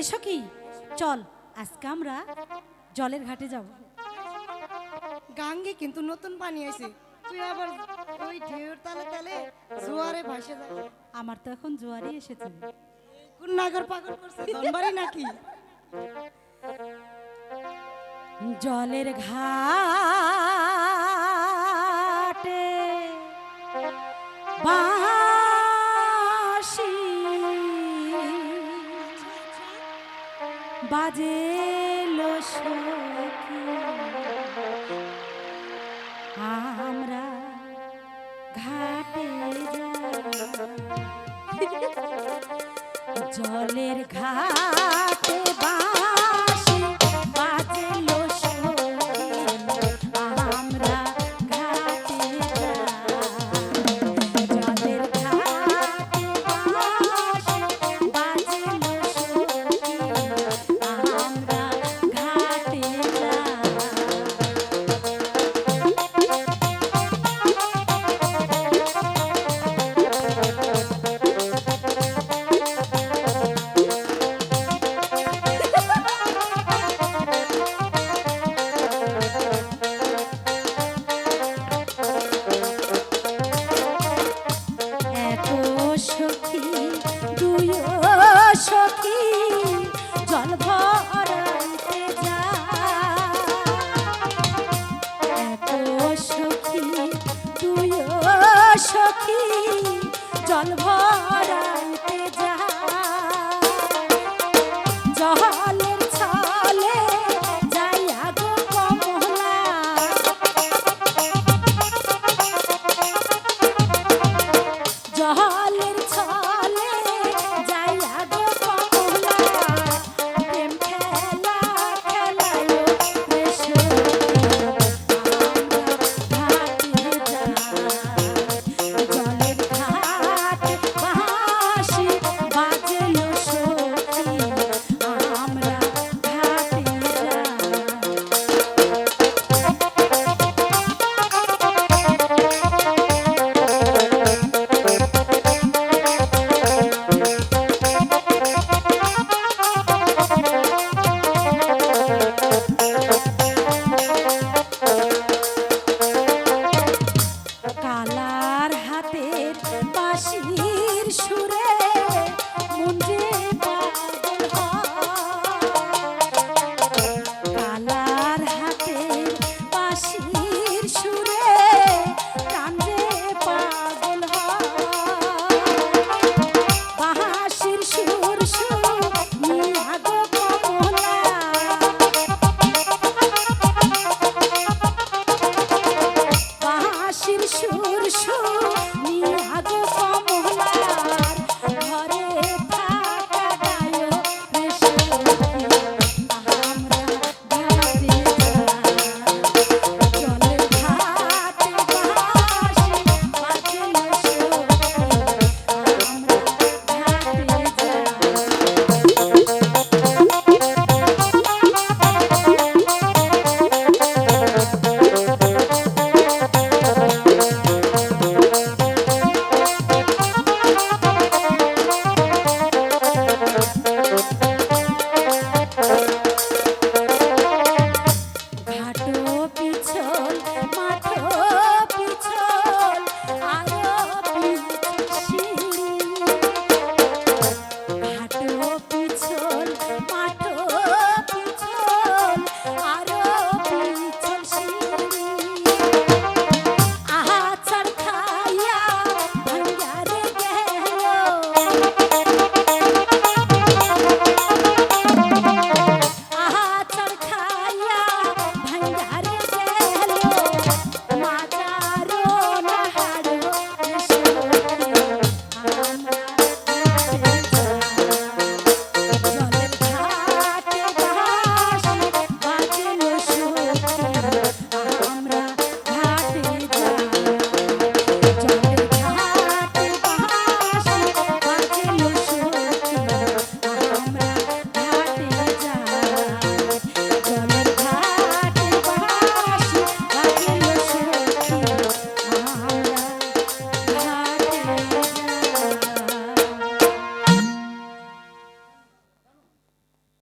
এসো কি চল আজকে আমরা জলের ঘাটে যাব। গাঙ্গে কিন্তু নতুন পানি আছে, তুই আবার ওই ঢেউর তালে তালে জোয়ারে ভাসে যাবে। আমার তো এখন জোয়ারই এসেছে। কোন নাগর পাগল করছে, ধনবাড়ি নাকি? জলের ঘাটে বাঁশি বাজেলো সখী, আমরা ঘাটে যাই। জলের ঘাটে বাঁশি বাজেলো সখী, আমরা ঘাটে যাই। জলের ঘাটে বাঁশি বাজেলো সখী, আমরা ঘাটে যাই। এত সখী দুইও সখী জল ভরাইতে যায়। এত সখী দুইও সখী জল ভরাইতে যায়। জলের ছলে যাইয়া গো কমলা, জলের ছলে যাইয়া গো কমলা, প্রেম খেলা খেলায় রে সখী, আমরা ঘাটে যাই। জলের ঘাট বাঁশি বাজেলো সখী, আমরা ঘাটে যাই। কালার হাতের বাঁশির সুরে মন যে পাগল হয়। কালার হাতের বাঁশির সুরে প্রাণ যে পাগল হয়। বাঁশির সুর শুনিয়া গো কমলা, বাঁশির সুর শুনিয়া গো কমলার ঘরে থাকা গায়ক রে সখী, আমরা ঘাটে যাই। জলের ঘাটে বাঁশি বাজেলো সখী, আমরা ঘাটে যাই। ঘাটো পিছল মাঠো পিছল আরো পিছল, ঘাটো পিছল মাঠ